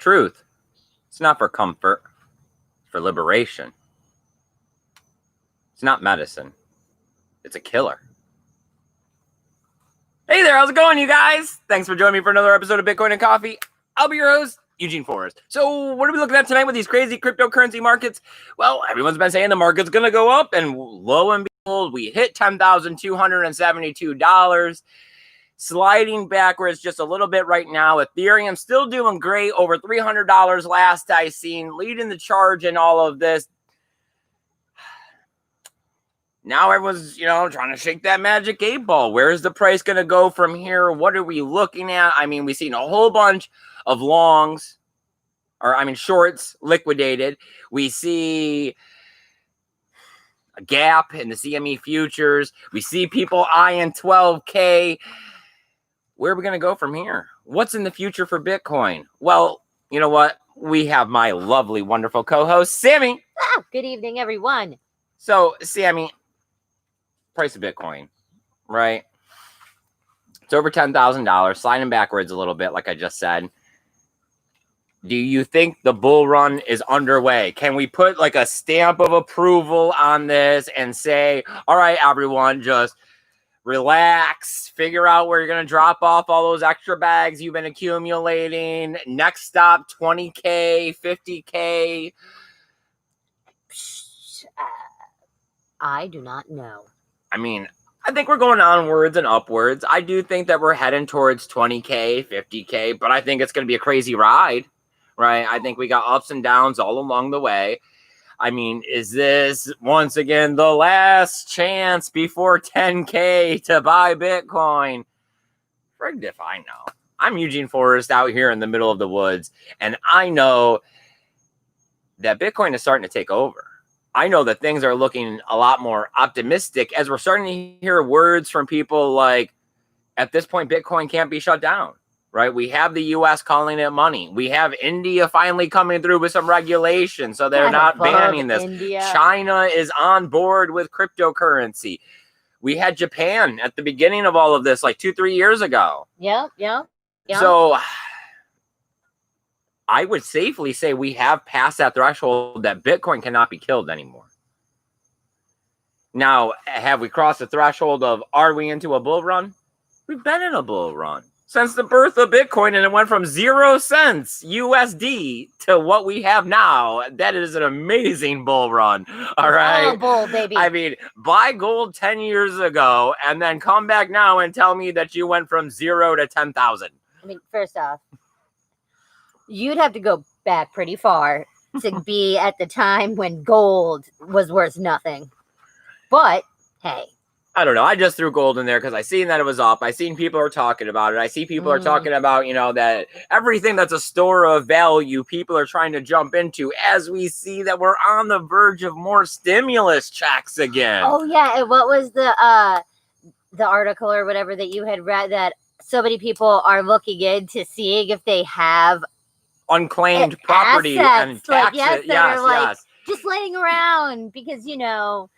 truth. It's not for comfort. It's for liberation. It's not medicine. It's a killer. Hey there, how's it going, you guys? Thanks for joining me for another episode of Bitcoin and Coffee. I'll be your host, Eugene Forrest. So what are we looking at tonight with these crazy cryptocurrency markets? Well, everyone's been saying the market's going to go up, and lo and behold, we hit $10,272. Sliding backwards just a little bit right now. Ethereum still doing great, over $300 last I seen, leading the charge in all of this. Now everyone's, trying to shake that magic 8-ball. Where is the price going to go from here? What are we looking at? I mean, we've seen a whole bunch of shorts liquidated. We see a gap in the CME futures. We see people eyeing 12K. Where are we going to go from here? What's in the future for Bitcoin? Well, you know what? We have my lovely, wonderful co-host, Sammy. Good evening, everyone. So, Sammy, price of Bitcoin, right? It's over $10,000, sliding backwards a little bit, like I just said. Do you think the bull run is underway? Can we put like a stamp of approval on this and say, all right, everyone, just relax, figure out where you're going to drop off all those extra bags you've been accumulating. Next stop, 20K, 50K. I do not know. I mean, I think we're going onwards and upwards. I do think that we're heading towards 20K, 50K, but I think it's going to be a crazy ride, right? I think we got ups and downs all along the way. I mean, is this, once again, the last chance before 10K to buy Bitcoin? Frigged if I know. I'm Eugene Forrest out here in the middle of the woods, and I know that Bitcoin is starting to take over. I know that things are looking a lot more optimistic as we're starting to hear words from people like, at this point, Bitcoin can't be shut down. Right? We have the U.S. calling it money. We have India finally coming through with some regulation, so they're not banning this. India. China is on board with cryptocurrency. We had Japan at the beginning of all of this, like 2-3 years ago. Yeah. So I would safely say we have passed that threshold that Bitcoin cannot be killed anymore. Now, have we crossed the threshold of, are we into a bull run? We've been in a bull run since the birth of Bitcoin, and it went from 0 cents USD to what we have now. That is an amazing bull run. All right. Oh, bull, baby. I mean, buy gold 10 years ago and then come back now and tell me that you went from 0 to 10,000. I mean, first off, you'd have to go back pretty far to be at the time when gold was worth nothing. But, hey. I don't know. I just threw gold in there because I seen that it was up. I seen people are talking about it. I see people are talking about, that everything that's a store of value, people are trying to jump into as we see that we're on the verge of more stimulus checks again. Oh, yeah. And what was the article or whatever that you had read that so many people are looking into seeing if they have unclaimed property and taxes. Yes. Just laying around because, you never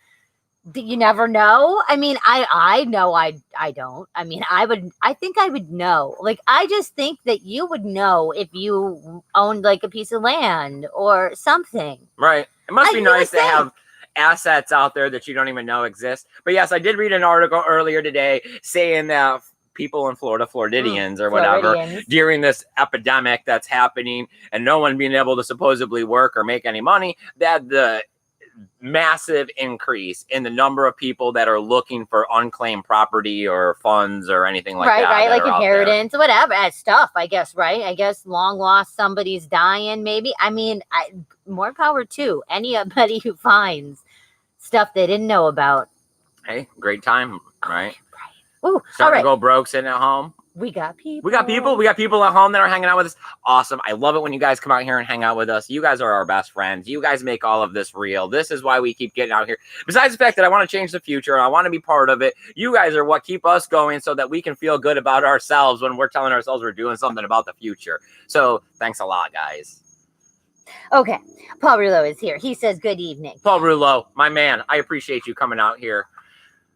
know. I mean, I know I don't. I mean, I think I would know. Like, I just think that you would know if you owned like a piece of land or something. Right. It must be nice to have assets out there that you don't even know exist. But yes, I did read an article earlier today saying that people in Florida, Floridians or whatever, during this epidemic that's happening and no one being able to supposedly work or make any money, that the massive increase in the number of people that are looking for unclaimed property or funds or anything like that. Right, like inheritance, whatever, stuff, I guess, right? I guess long lost, somebody's dying, maybe. I mean, more power to anybody who finds stuff they didn't know about. Hey, great time, right? Ooh, starting to go broke sitting at home. We got people. We got people at home that are hanging out with us. Awesome. I love it when you guys come out here and hang out with us. You guys are our best friends. You guys make all of this real. This is why we keep getting out here. Besides the fact that I want to change the future, I want to be part of it. You guys are what keep us going so that we can feel good about ourselves when we're telling ourselves we're doing something about the future. So thanks a lot, guys. Okay. Paul Rouleau is here. He says, good evening. Paul Rouleau, my man, I appreciate you coming out here.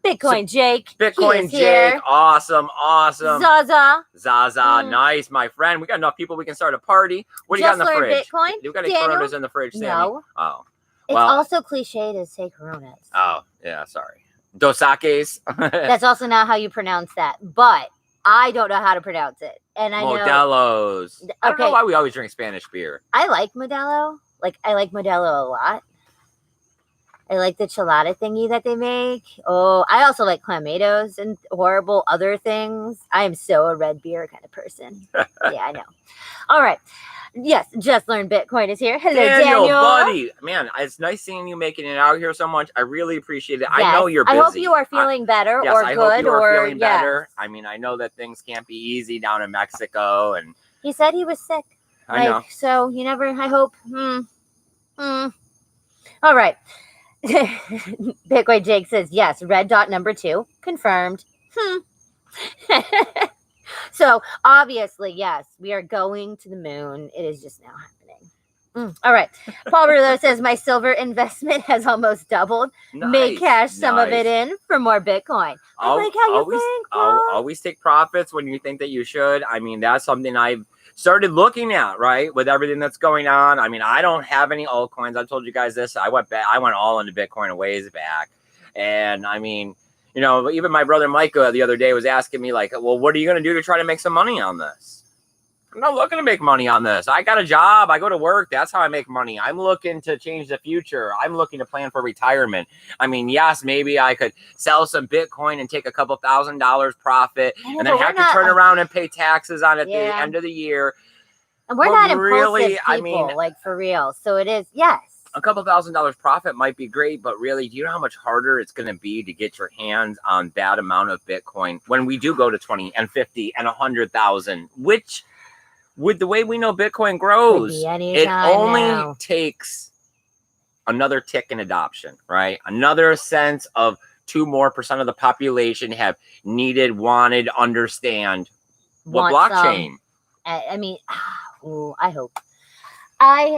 Bitcoin Jake. He Bitcoin is Jake, here. awesome. Zaza. Zaza, nice, my friend. We got enough people. We can start a party. What do you got in the fridge? Bitcoin. Do we got any Daniel? Coronas in the fridge, Sammy? No. Oh, It's also cliche to say Coronas. Oh, yeah, sorry. Dos Sakes. That's also not how you pronounce that, but I don't know how to pronounce it. And I know Modelo's. I don't know why we always drink Spanish beer. I like Modelo. Like, I like Modelo a lot. I like the chelada thingy that they make. Oh, I also like Clamatos and horrible other things. I am so a red beer kind of person. Yeah, I know. All right. Yes, Just Learn Bitcoin is here. Hello, Daniel. Buddy. Man, it's nice seeing you making it out here so much. I really appreciate it. Yes. I know you're busy. I hope you are feeling better or I good. Hope you are feeling yes. better. I mean, I know that things can't be easy down in Mexico. And he said he was sick. I know. So you never, I hope. All right. Bitcoin Jake says, yes, red dot number 2. Confirmed. So obviously, yes, we are going to the moon. It is just now happening. All right. Paul Rulo says, my silver investment has almost doubled. Nice, May cash some of it in for more Bitcoin. I like how you think. Always take profits when you think that you should. I mean, that's something I've started looking at, right? With everything that's going on. I mean, I don't have any altcoins. I've told you guys this. I went all into Bitcoin a ways back. And I mean, you know, even my brother Micah the other day was asking me like, well, what are you going to do to try to make some money on this? I'm not looking to make money on this. I got a job. I go to work. That's how I make money. I'm looking to change the future. I'm looking to plan for retirement. I mean, yes, maybe I could sell some Bitcoin and take a couple $1,000 profit and then have to turn around and pay taxes on it at the end of the year. And we're not impulsive people, like for real. So it is, yes. A couple $1,000 profit might be great, but really, do you know how much harder it's going to be to get your hands on that amount of Bitcoin when we do go to 20 and 50 and 100,000, which with the way we know Bitcoin grows, it only takes another tick in adoption, right? Another sense of 2% more of the population have needed, wanted, understand what blockchain. I mean, I hope.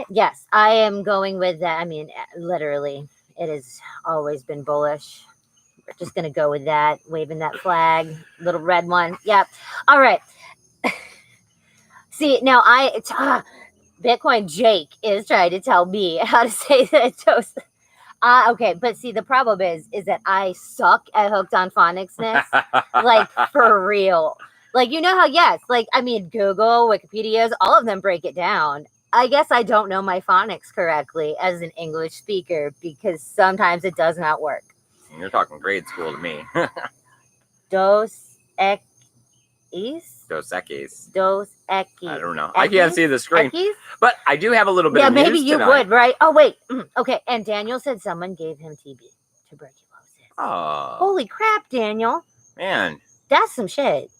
Yes, I am going with that. I mean, literally, it has always been bullish. We're just going to go with that, waving that flag, little red one. Yep. All right. See, now Bitcoin Jake is trying to tell me how to say that. Okay, but see, the problem is that I suck at hooked on phonicsness, like for real. Like, you know how, yes, like, I mean, Google, Wikipedia's, all of them break it down. I guess I don't know my phonics correctly as an English speaker because sometimes it does not work. You're talking grade school to me. Dos equis? Dos equis. Dos equis. I don't know. I can't see the screen. But I do have a little bit of news maybe you would, right? Oh, wait. Okay. And Daniel said someone gave him TB, tuberculosis. Oh. Holy crap, Daniel. Man. That's some shit.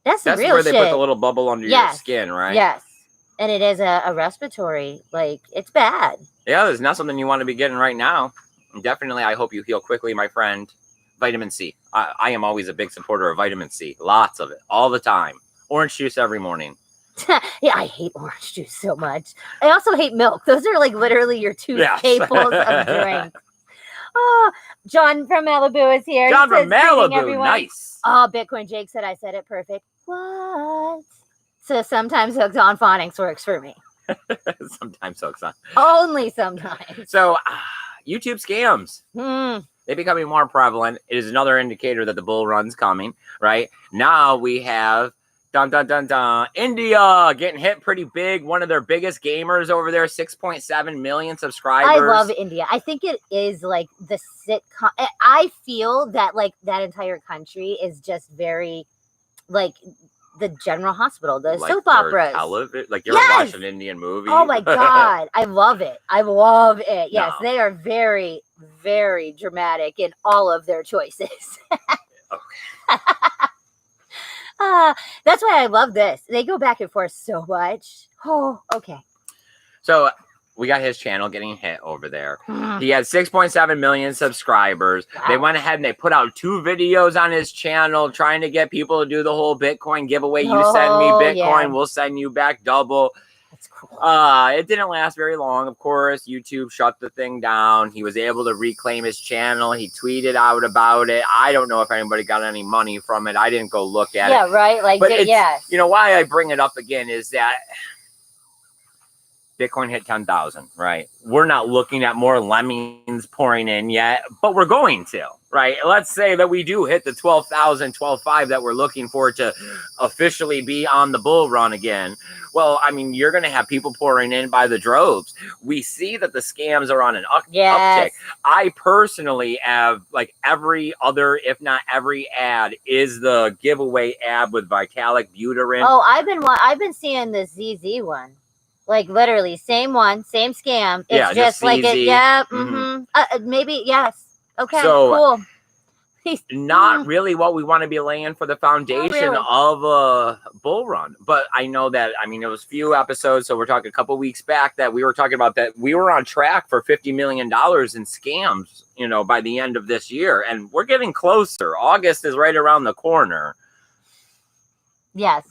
That's real shit. That's where they put the little bubble under your skin, right? Yes. And it is a respiratory, like, it's bad. Yeah, there's not something you want to be getting right now. Definitely, I hope you heal quickly, my friend. Vitamin C. I am always a big supporter of vitamin C. Lots of it, all the time. Orange juice every morning. Yeah, I hate orange juice so much. I also hate milk. Those are like literally your two staples of drink. Oh, John from Malibu is here. John from Malibu, nice. Oh, Bitcoin Jake said I said it perfect. What? So sometimes hooked on phonics works for me. Sometimes hooked on. Only sometimes. So YouTube scams. They're becoming more prevalent. It is another indicator that the bull run's coming, right? Now we have India getting hit pretty big. One of their biggest gamers over there, 6.7 million subscribers. I love India. I think it is like the sitcom. I feel that like that entire country is just very like the General Hospital, the soap operas. Like you're watching an Indian movie. Oh my God. I love it. I love it. Yes, they are very, very dramatic in all of their choices. That's why I love this. They go back and forth so much. Oh, okay. So we got his channel getting hit over there. He had 6.7 million subscribers. Wow. They went ahead and they put out 2 videos on his channel trying to get people to do the whole Bitcoin giveaway. You send me Bitcoin, we'll send you back double. That's cool. It didn't last very long. Of course, YouTube shut the thing down. He was able to reclaim his channel. He tweeted out about it. I don't know if anybody got any money from it. I didn't go look at it. Yeah, right. Like, But it's, yeah. you know, why I bring it up again is that Bitcoin hit 10,000, right? We're not looking at more lemmings pouring in yet, but we're going to, right? Let's say that we do hit the 12,000, 12,500 that we're looking for to officially be on the bull run again. Well, I mean, you're going to have people pouring in by the droves. We see that the scams are on an uptick. I personally have, like, every other, if not every ad is the giveaway ad with Vitalik Buterin. Oh, I've been seeing the ZZ one. Like, literally, same one, same scam. It's Yeah, just like CZ. it. Yeah. Maybe, yes. Okay, So, cool. Not really what we want to be laying for the foundation of a bull run. But I know that, I mean, it was few episodes, so we're talking a couple weeks back that we were talking about that we were on track for $50 million in scams, you know, by the end of this year. And we're getting closer. August is right around the corner. Yes.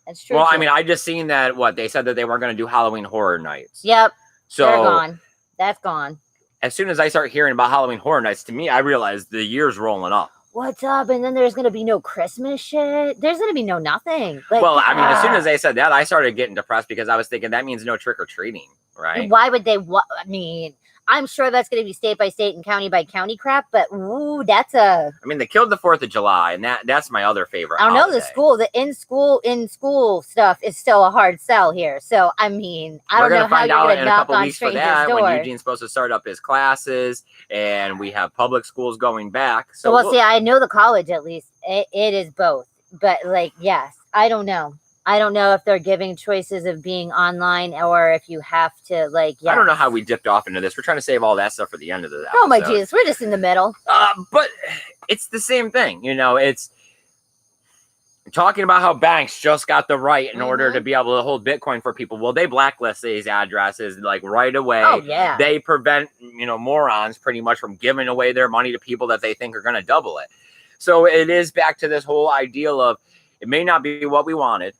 That's true. Well, I mean, I just seen that, they said that they weren't going to do Halloween Horror Nights. Yep. So they're gone. That's gone. As soon as I start hearing about Halloween Horror Nights, to me, I realize the year's rolling up. What's up? And then there's going to be no Christmas shit. There's going to be no nothing. Like, well, I mean, as soon as they said that, I started getting depressed because I was thinking that means no trick-or-treating, right? Why would they? I mean, I'm sure that's going to be state by state and county by county crap, but ooh, that's a... I mean, they killed the 4th of July, and that's my other favorite I don't know, holiday. the in-school stuff is still a hard sell here. So, I mean, I don't know how you're going to knock on strangers' door. When Eugene's supposed to start up his classes, and we have public schools going back. So well, see, I know the college, at least. It is both. But, like, yes, I don't know. I don't know if they're giving choices of being online or if you have to, like, I don't know how we dipped off into this. We're trying to save all that stuff for the end of the episode. Oh, my Jesus. We're just in the middle. But it's the same thing. You know, it's talking about how banks just got the right in order to be able to hold Bitcoin for people. Well, they blacklist these addresses, like, right away. Oh, yeah. They prevent, morons pretty much from giving away their money to people that they think are going to double it. So it is back to this whole ideal of it may not be what we wanted,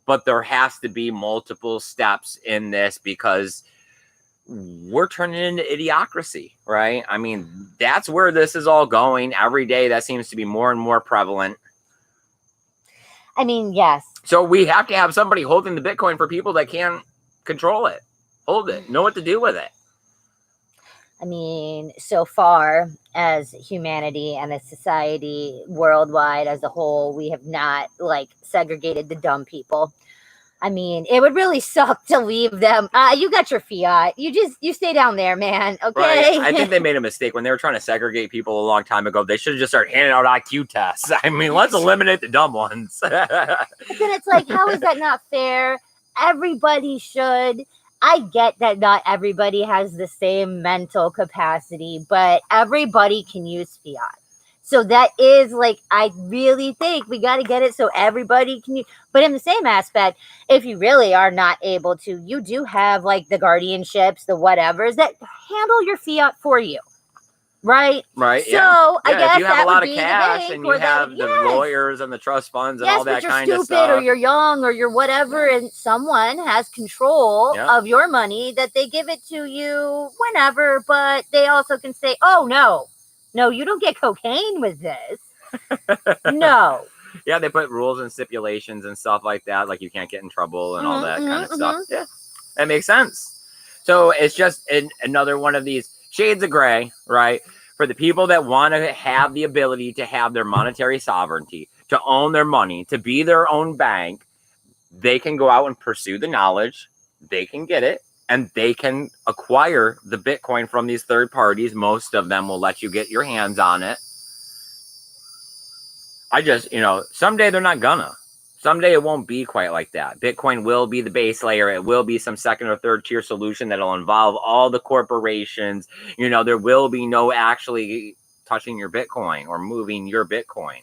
but there has to be multiple steps in this because we're turning into idiocracy, right? I mean, that's where this is all going. Every day that seems to be more and more prevalent. I mean, yes. So we have to have somebody holding the Bitcoin for people that can't control it, hold it, know what to do with it. I mean, so far as humanity and a society worldwide as a whole, we have not, like, segregated the dumb people. I mean, it would really suck to leave them. You got your fiat. You stay down there, man. Okay. Right. I think they made a mistake when they were trying to segregate people a long time ago. They should have just started handing out IQ tests. I mean, let's eliminate the dumb ones. But then it's like, how is that not fair? Everybody should. I get that not everybody has the same mental capacity, but everybody can use fiat. So that is, like, I really think we got to get it so everybody can use. But in the same aspect, if you really are not able to, you do have, like, the guardianships, the whatevers that handle your fiat for you. Right? Right. So yeah. I guess if you have that a lot would of be cash and you have the lawyers and the trust funds and all that kind of stuff. Yes, but you're stupid or you're young or you're whatever, and someone has control of your money that they give it to you whenever, but they also can say, oh, no, you don't get cocaine with this. No. Yeah, they put rules and stipulations and stuff like that, like you can't get in trouble and all that kind of stuff. Yeah, that makes sense. So it's just another one of these shades of gray, right? For the people that want to have the ability to have their monetary sovereignty, to own their money, to be their own bank, they can go out and pursue the knowledge. They can get it. And they can acquire the Bitcoin from these third parties. Most of them will let you get your hands on it. I just, someday they're not gonna. Someday it won't be quite like that. Bitcoin will be the base layer. It will be some second or third tier solution that'll involve all the corporations. There will be no actually touching your Bitcoin or moving your Bitcoin.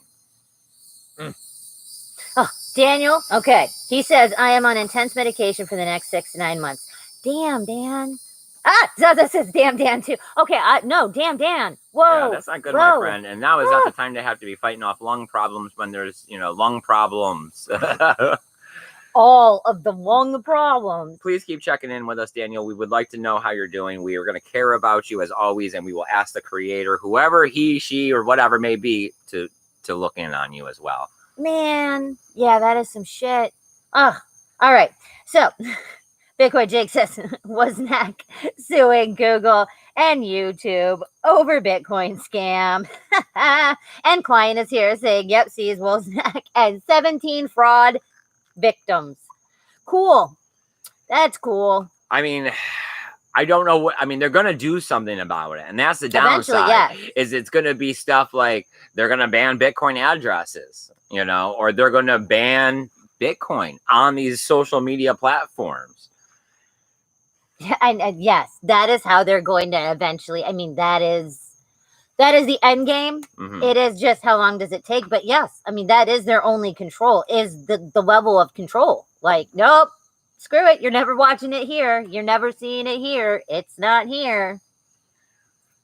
Oh, Daniel. Okay. He says, I am on intense medication for the next 6 to 9 months. Damn, Dan. Zaza says damn Dan too. Okay, no, damn Dan. Whoa. Yeah, that's not good, my friend. And now is not the time to have to be fighting off lung problems when there's, lung problems. all of the lung problems. Please keep checking in with us, Daniel. We would like to know how you're doing. We are going to care about you as always, and we will ask the creator, whoever he, she, or whatever may be, to look in on you as well. Man, yeah, that is some shit. Ugh. All right. So, Bitcoin Jake says, Wozniak suing Google and YouTube over Bitcoin scam. And client is here saying, yep, sees Wozniak and 17 fraud victims. Cool. That's cool. I mean, I don't know what, I mean, they're going to do something about it. And that's the downside. Eventually, is it's going to be stuff like they're going to ban Bitcoin addresses, or they're going to ban Bitcoin on these social media platforms. Yeah, and yes, that is how they're going to eventually. I mean, that is the end game. Mm-hmm. It is just how long does it take? But yes, I mean, that is their only control, is the level of control. Like, nope, screw it. You're never watching it here. You're never seeing it here. It's not here.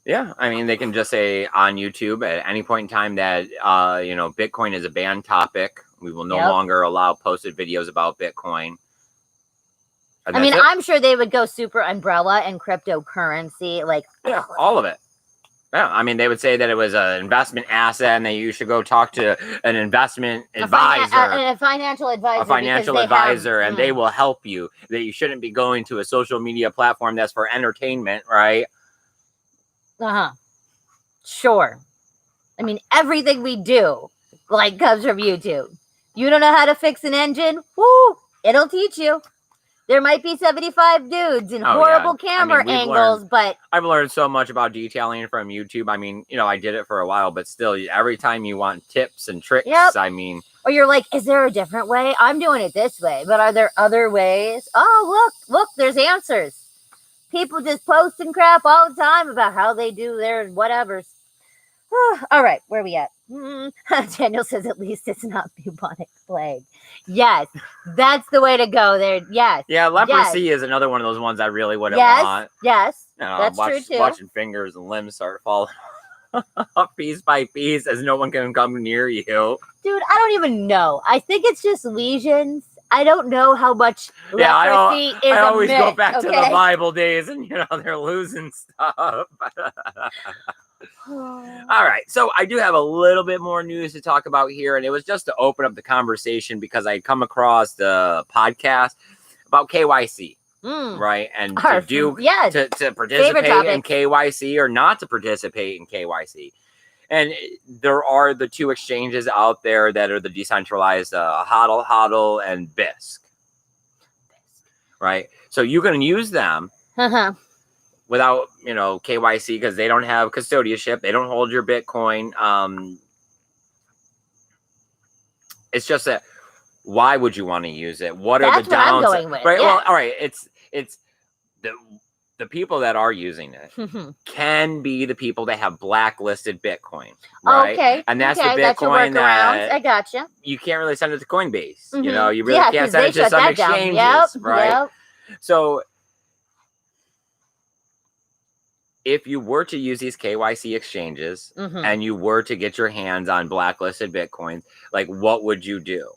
Yeah, I mean, they can just say on YouTube at any point in time that, Bitcoin is a banned topic. We will no longer allow posted videos about Bitcoin. I mean, I'm sure they would go super umbrella and cryptocurrency, like all of it. Yeah, I mean, they would say that it was an investment asset, and that you should go talk to an investment advisor, a financial advisor, and they will help you. That you shouldn't be going to a social media platform that's for entertainment, right? Sure. I mean, everything we do comes from YouTube. You don't know how to fix an engine? Woo! It'll teach you. There might be 75 dudes in horrible camera angles, but I've learned so much about detailing from YouTube. I mean, I did it for a while, but still, every time you want tips and tricks, I mean, or you're like, is there a different way? I'm doing it this way, but are there other ways? Oh, look, there's answers. People just posting crap all the time about how they do their whatevers. All right, where are we at? Daniel says, at least it's not bubonic plague. Yes, that's the way to go there. Yes. Yeah, leprosy is another one of those ones I really wouldn't want. Yes, that's true too. Watching fingers and limbs start falling off piece by piece as no one can come near you. Dude, I don't even know. I think it's just lesions. I don't know how much leprosy is. I always a myth, go back to the Bible days, and they're losing stuff. All right, so I do have a little bit more news to talk about here, and it was just to open up the conversation because I had come across the podcast about KYC, right? And to participate in KYC or not to participate in KYC. And there are the two exchanges out there that are the decentralized HODL and BISC, right? So you can use them. Without, KYC, because they don't have custodianship. They don't hold your Bitcoin. It's just that, why would you want to use it? What are the downsides? I'm going with. Right. Yeah. Well, all right. It's the people that are using it can be the people that have blacklisted Bitcoin. Right? Okay. And that's the Bitcoin that I gotcha. You can't really send it to Coinbase. You really can't send it to some exchanges. Yep. Right. Yep. So if you were to use these KYC exchanges and you were to get your hands on blacklisted Bitcoins, what would you do?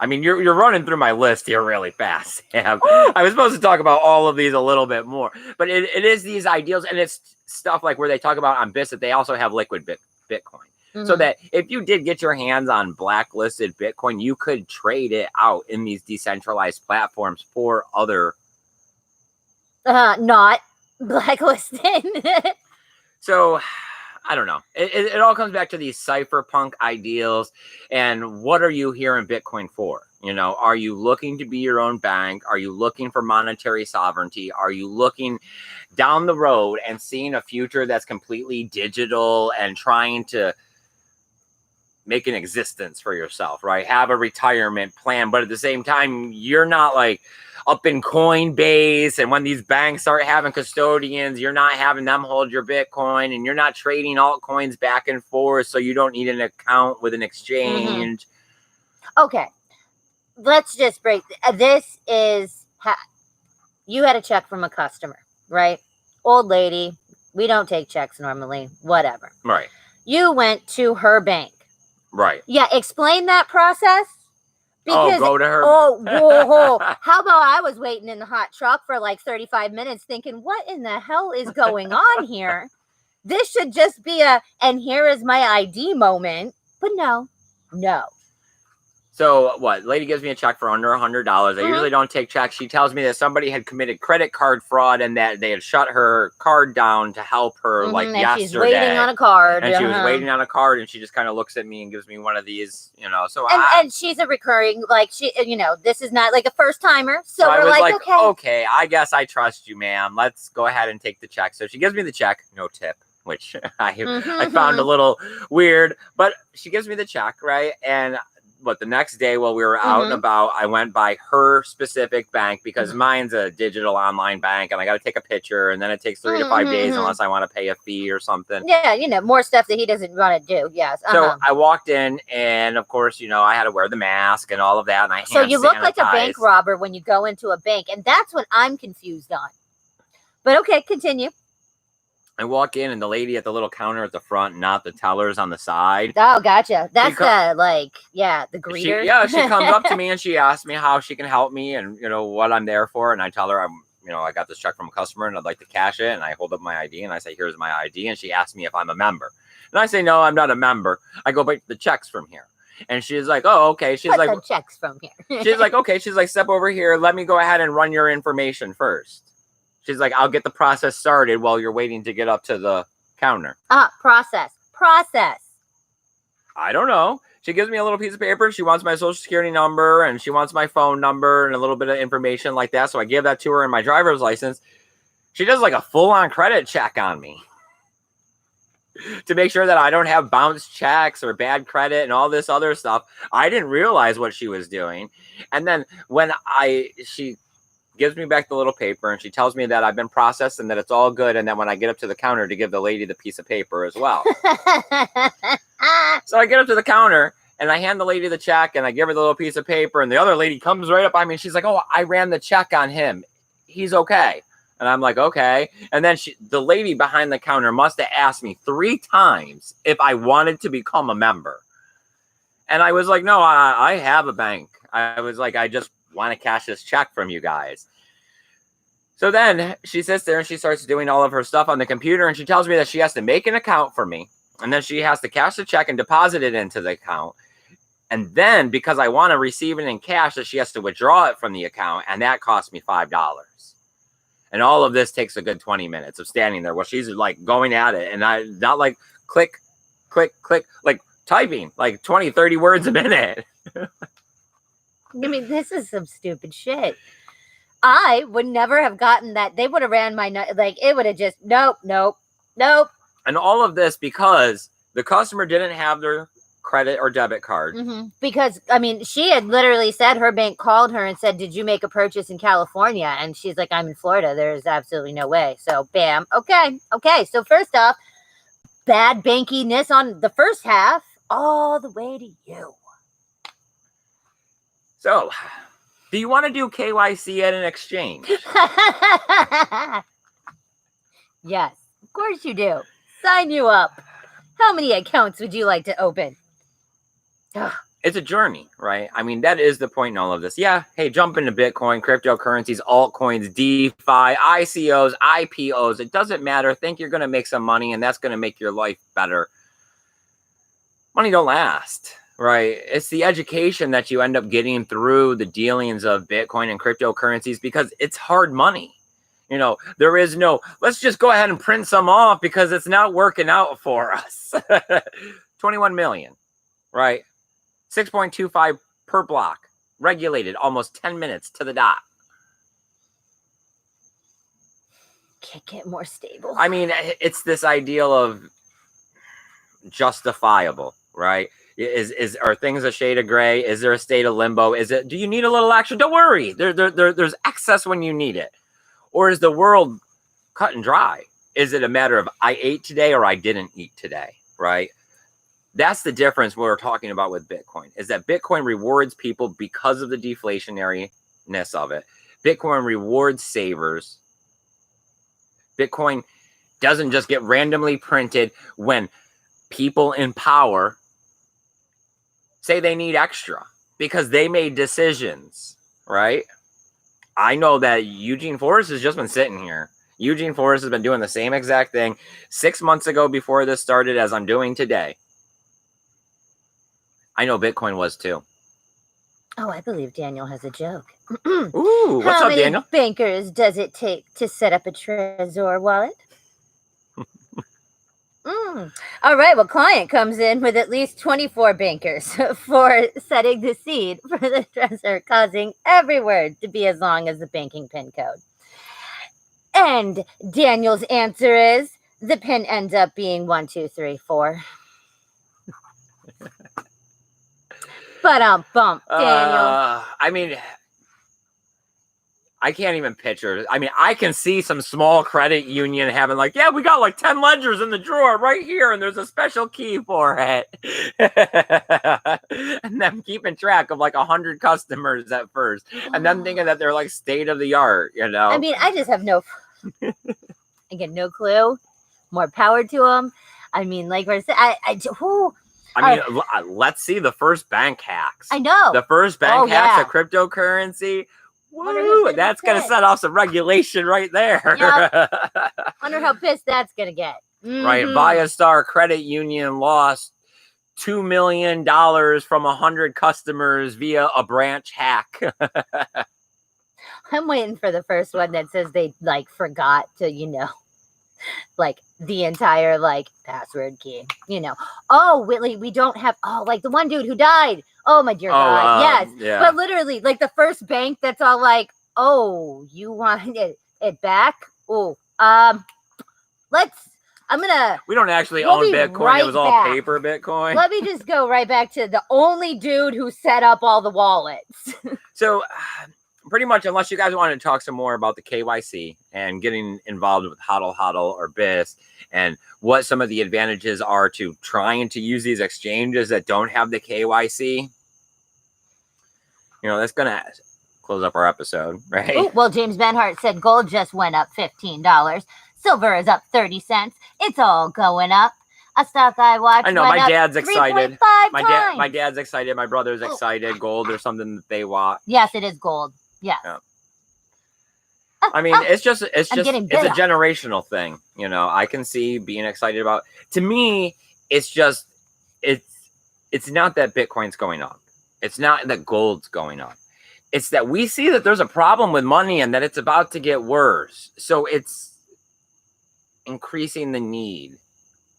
I mean, you're running through my list here really fast, Sam. I was supposed to talk about all of these a little bit more, but it is these ideals, and it's stuff like where they talk about on BIS that they also have liquid Bitcoin. So that if you did get your hands on blacklisted Bitcoin, you could trade it out in these decentralized platforms for other not blacklisted. So, I don't know. It all comes back to these cypherpunk ideals. And what are you here in Bitcoin for? Are you looking to be your own bank? Are you looking for monetary sovereignty? Are you looking down the road and seeing a future that's completely digital and trying to make an existence for yourself, right? Have a retirement plan, but at the same time, you're not up in Coinbase, and when these banks start having custodians, you're not having them hold your Bitcoin, and you're not trading altcoins back and forth, so you don't need an account with an exchange. Okay, let's just break. This is you had a check from a customer, right? Old lady, we don't take checks normally, whatever. Right. You went to her bank. Right. Yeah, explain that process. Because, go to her. whoa, how about I was waiting in the hot truck for like 35 minutes thinking, what in the hell is going on here? This should just be and here is my ID moment. But no. So what? Lady gives me a check for under $100. I usually don't take checks. She tells me that somebody had committed credit card fraud and that they had shut her card down to help her like and yesterday. she's waiting on a card. And she was waiting on a card, and she just kind of looks at me and gives me one of these, So and she's a recurring, like this is not like a first timer. So we're I was like, okay, I guess I trust you, ma'am. Let's go ahead and take the check. So she gives me the check, no tip, which I found a little weird, but she gives me the check, right? And the next day while we were out and about, I went by her specific bank because mine's a digital online bank and I got to take a picture and then it takes 3 to 5 days unless I want to pay a fee or something. Yeah, more stuff that he doesn't want to do. Yes. So I walked in and of course, I had to wear the mask and all of that. And so you look like a bank robber when you go into a bank, and that's what I'm confused on. But okay, continue. I walk in and the lady at the little counter at the front, not the tellers on the side. Oh, gotcha. That's the greeter. She comes up to me and she asks me how she can help me and, what I'm there for. And I tell her I got this check from a customer and I'd like to cash it. And I hold up my ID and I say, here's my ID. And she asks me if I'm a member. And I say, no, I'm not a member. I go, but the check's from here. And she's like, oh, okay. She's Put like, the checks from here. She's like, okay. She's like, step over here. Let me go ahead and run your information first. She's like, I'll get the process started while you're waiting to get up to the counter. Process. I don't know. She gives me a little piece of paper. She wants my social security number and she wants my phone number and a little bit of information like that. So I give that to her in my driver's license. She does like a full-on credit check on me to make sure that I don't have bounced checks or bad credit and all this other stuff. I didn't realize what she was doing. And then when she gives me back the little paper and she tells me that I've been processed and that it's all good. And then when I get up to the counter to give the lady the piece of paper as well. So I get up to the counter and I hand the lady the check and I give her the little piece of paper and the other lady comes right up on me and she's like, oh, I ran the check on him. He's okay. And I'm like, okay. And then the lady behind the counter must have asked me 3 times if I wanted to become a member. And I was like, no, I have a bank. I was like, I just want to cash this check from you guys. So then she sits there and she starts doing all of her stuff on the computer and she tells me that she has to make an account for me and then she has to cash the check and deposit it into the account. And then because I want to receive it in cash, that she has to withdraw it from the account and that cost me $5. And all of this takes a good 20 minutes of standing there while she's like going at it and I not like click, like typing like 20, 30 words a minute. I mean, this is some stupid shit. I would never have gotten that. They would have ran my, it would have just, nope. And all of this because the customer didn't have their credit or debit card. Because, I mean, she had literally said her bank called her and said, did you make a purchase in California? And she's like, I'm in Florida. There's absolutely no way. So, bam. Okay. So, first off, bad bankiness on the first half all the way to you. So, do you want to do KYC at an exchange? Yes, of course you do. Sign you up. How many accounts would you like to open? It's a journey, right? I mean, that is the point in all of this. Yeah, hey, jump into Bitcoin, cryptocurrencies, altcoins, DeFi, ICOs, IPOs. It doesn't matter. Think you're going to make some money, and that's going to make your life better. Money don't last. Right. It's the education that you end up getting through the dealings of Bitcoin and cryptocurrencies because it's hard money. There is no, let's just go ahead and print some off because it's not working out for us. 21 million, right? 6.25 per block, regulated almost 10 minutes to the dot. Can't get more stable. I mean, it's this ideal of justifiable, right? Are things a shade of gray? Is there a state of limbo? Do you need a little action? Don't worry. There's excess when you need it. Or is the world cut and dry? Is it a matter of I ate today or I didn't eat today? Right? That's the difference we're talking about with Bitcoin, is that Bitcoin rewards people because of the deflationariness of it. Bitcoin rewards savers. Bitcoin doesn't just get randomly printed when people in power say they need extra. because they made decisions, right? I know that Eugene Forrest has just been sitting here. Eugene Forrest has been doing the same exact thing 6 months ago before this started as I'm doing today. I know Bitcoin was too. Oh, I believe Daniel has a joke. Ooh, what's up, Daniel? How many bankers does it take to set up a Trezor wallet? All right, well, client comes in with at least 24 bankers for setting the seed for the Trezor, causing every word to be as long as the banking PIN code. And Daniel's answer is the PIN ends up being 1, 2, 3, 4. But bump, Daniel. I mean, I can't even picture. I mean, I can see some small credit union having like, yeah, we got like 10 ledgers in the drawer right here, and there's a special key for it. And them keeping track of like 100 customers at first, and then thinking that they're like state of the art, you know? I mean, I just have again, no clue. More power to them. I mean, like we're saying, let's see the first bank hacks. I know. The first bank hacks of cryptocurrency. Woo, that's going to set off some regulation right there. Yep. Wonder how pissed that's going to get. Mm-hmm. Right. ViaStar Credit Union lost $2 million from 100 customers via a branch hack. I'm waiting for the first one that says they like forgot to, like the entire like password key, Oh, Whitley, we don't have, like the one dude who died. Oh my dear God. Yes. Yeah. But literally like the first bank that's all like, oh, you want it back? Oh, we don't actually own Bitcoin. Right, it was all paper Bitcoin. Let me just go right back to the only dude who set up all the wallets. So pretty much, unless you guys want to talk some more about the KYC and getting involved with HODL or BIS and what some of the advantages are to trying to use these exchanges that don't have the KYC, that's going to close up our episode, right? Ooh, well, James Benhart said gold just went up $15. Silver is up 30 cents. It's all going up. A stock I watched. I know my dad's excited. My dad's excited. My brother's excited. Gold or something that they want. Yes, it is gold. Yes. Yeah. I mean, it's a generational thing. I can see being excited about. To me, it's not that Bitcoin's going up. It's not that gold's going up. It's that we see that there's a problem with money and that it's about to get worse. So it's increasing the need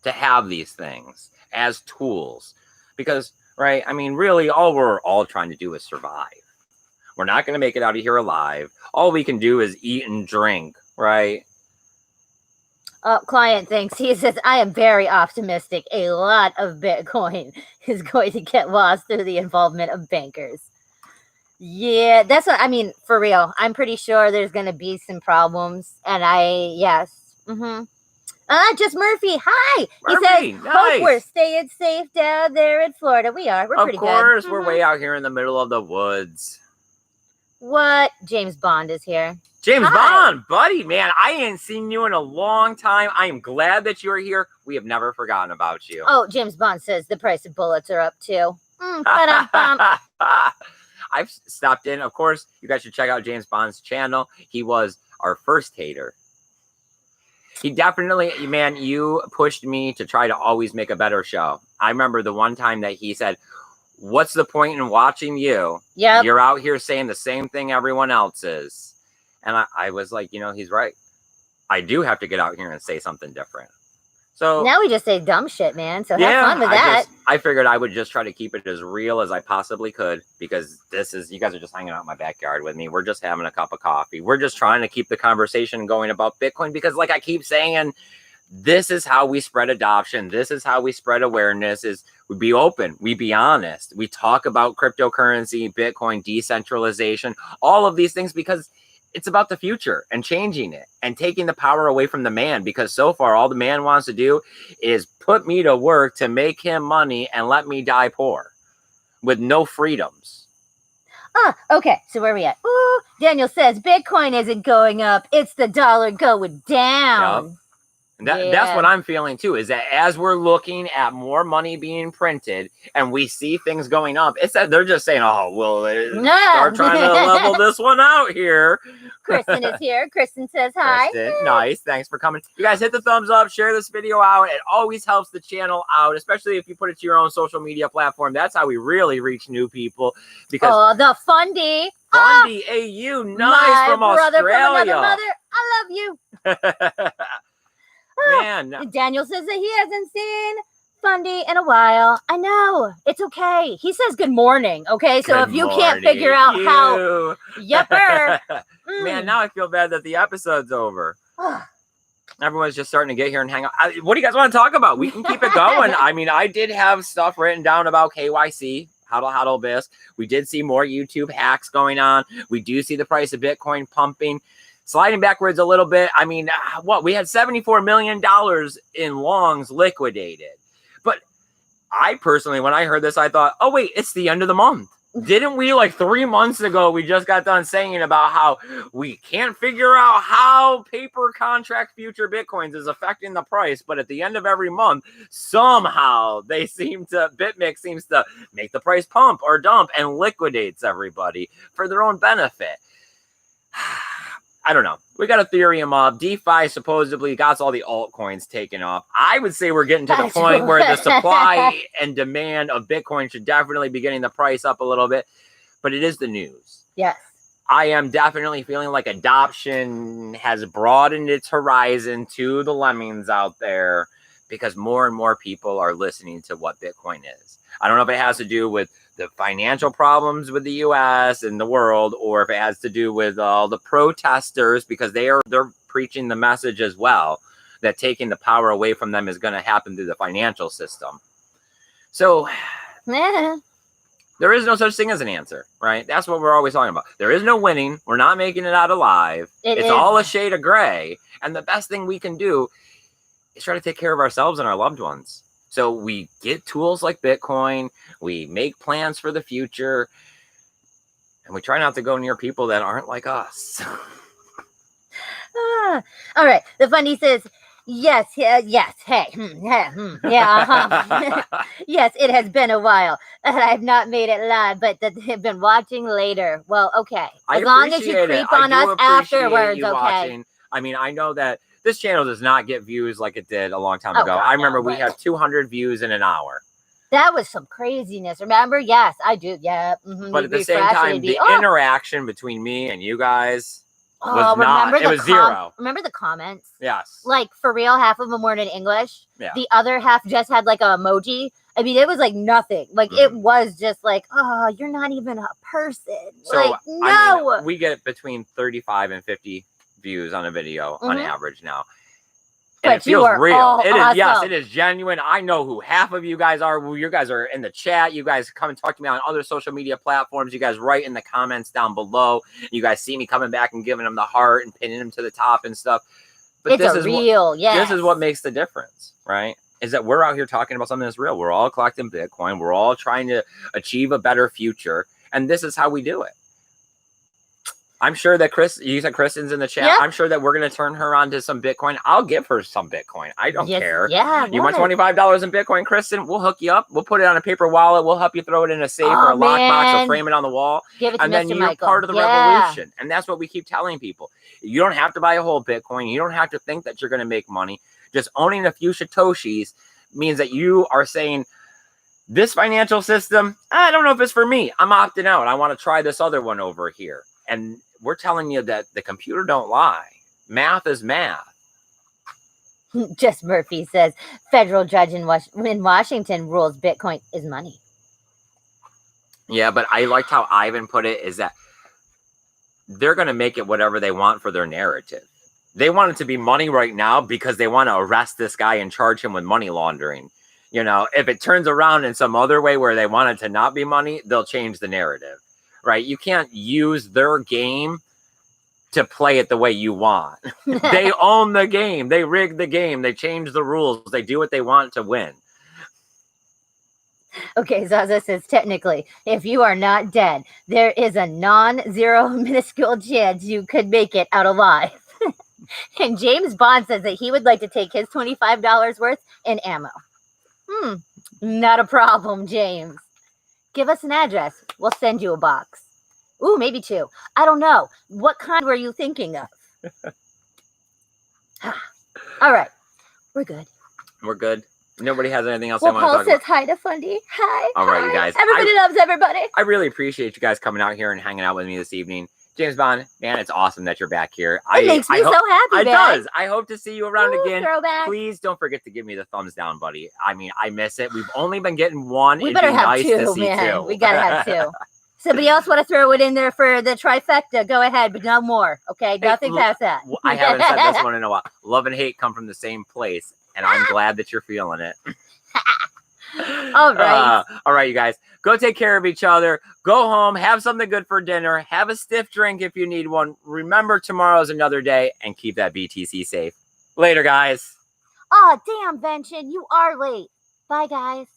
to have these things as tools because, right? I mean, really all we're all trying to do is survive. We're not going to make it out of here alive. All we can do is eat and drink, right? Client thinks, he says, I am very optimistic. A lot of Bitcoin is going to get lost through the involvement of bankers. Yeah, that's what I mean. For real, I'm pretty sure there's going to be some problems. And yes. Mm-hmm. Just Murphy. Hi. Murphy, he says, nice. Hope we're staying safe down there in Florida. We are. We're pretty good. Of course, we're way out here in the middle of the woods. What? James Bond is here. James Bond, buddy, man, I ain't seen you in a long time. I am glad that you're here. We have never forgotten about you. Oh, James Bond says the price of bullets are up too. I've stopped in. Of course, you guys should check out James Bond's channel. He was our first hater. He definitely, man, you pushed me to try to always make a better show. I remember the one time that he said, what's the point in watching you? Yep. You're out here saying the same thing everyone else is. And I was like, he's right. I do have to get out here and say something different. So now we just say dumb shit, man. So have fun with that. I figured I would just try to keep it as real as I possibly could because you guys are just hanging out in my backyard with me. We're just having a cup of coffee. We're just trying to keep the conversation going about Bitcoin because like I keep saying, this is how we spread adoption. This is how we spread awareness is we be open. We be honest. We talk about cryptocurrency, Bitcoin, decentralization, all of these things because it's about the future and changing it and taking the power away from the man because so far all the man wants to do is put me to work to make him money and let me die poor with no freedoms. Okay. So where are we at? Daniel says Bitcoin isn't going up. It's the dollar going down. Yep. That's what I'm feeling too, is that as we're looking at more money being printed and we see things going up, it's that they're just saying, oh, well, start trying to level this one out here. Kristen is here. Kristen says hi. Kristen, nice. Thanks for coming. You guys hit the thumbs up, share this video out. It always helps the channel out, especially if you put it to your own social media platform. That's how we really reach new people. Because the Fundy. Fundy AU, nice, from brother Australia. From another mother. I love you. Man. Daniel says that he hasn't seen Fundy in a while. I know. It's okay. He says good morning. Okay. So if you can't figure out how. Yepper. Man, now I feel bad that the episode's over. Everyone's just starting to get here and hang out. What do you guys want to talk about? We can keep it going. I mean, I did have stuff written down about KYC. Huddle Bisc. We did see more YouTube hacks going on. We do see the price of Bitcoin pumping. Sliding backwards a little bit. I mean, we had $74 million in longs liquidated. But I personally, when I heard this, I thought, oh, wait, it's the end of the month. Didn't we, like 3 months ago, we just got done saying about how we can't figure out how paper contract future Bitcoins is affecting the price. But at the end of every month, somehow BitMix seems to make the price pump or dump and liquidates everybody for their own benefit. I don't know. We got Ethereum up. DeFi supposedly got all the altcoins taken off. I would say we're getting to the point where the supply and demand of Bitcoin should definitely be getting the price up a little bit. But it is the news. Yes. I am definitely feeling like adoption has broadened its horizon to the lemmings out there because more and more people are listening to what Bitcoin is. I don't know if it has to do with the financial problems with the U.S. and the world, or if it has to do with all the protesters, because they're preaching the message as well, that taking the power away from them is going to happen through the financial system. So there is no such thing as an answer, right? That's what we're always talking about. There is no winning. We're not making it out alive. It's all a shade of gray. And the best thing we can do is try to take care of ourselves and our loved ones. So we get tools like Bitcoin, we make plans for the future, and we try not to go near people that aren't like us. All right. The Fundy says, yes, hey, yeah, yes, it has been a while that I've not made it live, but that have been watching later. Well, okay. As long as you creep on us afterwards, okay. Watching. I mean, I know that this channel does not get views like it did a long time ago. God, I remember we had 200 views in an hour. That was some craziness. Remember? Yes, I do. Yeah. But at the same time, the interaction between me and you guys was not. It was zero. Remember the comments? Yes. Like, for real, half of them weren't in English. Yeah. The other half just had like an emoji. I mean, it was like nothing. Like, it was just like, oh, you're not even a person. So, like, no. I mean, we get between 35 and 50 views on a video on average now. And it feels real. It is awesome. Yes, it is genuine. I know who half of you guys are. You guys are in the chat. You guys come and talk to me on other social media platforms. You guys write in the comments down below. You guys see me coming back and giving them the heart and pinning them to the top and stuff. But this is real. This is what makes the difference, right? Is that we're out here talking about something that's real. We're all collecting Bitcoin. We're all trying to achieve a better future. And this is how we do it. I'm sure that you said Kristen's in the chat. Yep. I'm sure that we're going to turn her on to some Bitcoin. I'll give her some Bitcoin. I don't care. Yeah. You want $25 in Bitcoin, Kristen? We'll hook you up. We'll put it on a paper wallet. We'll help you throw it in a safe or a lockbox or frame it on the wall. Give it to and then Mr. you're Michael. Part of the revolution. And that's what we keep telling people. You don't have to buy a whole Bitcoin. You don't have to think that you're going to make money. Just owning a few Satoshis means that you are saying, this financial system, I don't know if it's for me. I'm opting out. I want to try this other one over here. And we're telling you that the computer don't lie. Math is math. Just Murphy says, federal judge in Washington rules Bitcoin is money. Yeah, but I liked how Ivan put it, is that they're going to make it whatever they want for their narrative. They want it to be money right now because they want to arrest this guy and charge him with money laundering. You know, if it turns around in some other way where they want it to not be money, they'll change the narrative. Right? You can't use their game to play it the way you want. They own the game. They rig the game. They change the rules. They do what they want to win. Okay, Zaza says, technically, if you are not dead, there is a non-zero minuscule chance you could make it out alive. And James Bond says that he would like to take his $25 worth in ammo. Not a problem, James. Give us an address. We'll send you a box. Ooh, maybe 2. I don't know. What kind were you thinking of? All right. We're good. We're good. Nobody has anything else they Well, want to Paul talk says about. hi to Fundy. Hi. All right, hi. you guys. Everybody loves everybody. I really appreciate you guys coming out here and hanging out with me this evening. James Bond, man, it's awesome that you're back here. It makes me so happy, It man. does. I hope to see you around again. Throwback. Please don't forget to give me the thumbs down, buddy. I mean, I miss it. We've only been getting one. We It'd better be have nice 2, to see man. 2. We gotta have 2. Somebody else want to throw it in there for the trifecta? Go ahead, but no more. Okay, nothing past that. I haven't said this one in a while. Love and hate come from the same place, and I'm glad that you're feeling it. All right. All right, you guys. Go take care of each other. Go home. Have something good for dinner. Have a stiff drink if you need one. Remember, tomorrow's another day, and keep that BTC safe. Later, guys. Oh, damn, Vention. You are late. Bye, guys.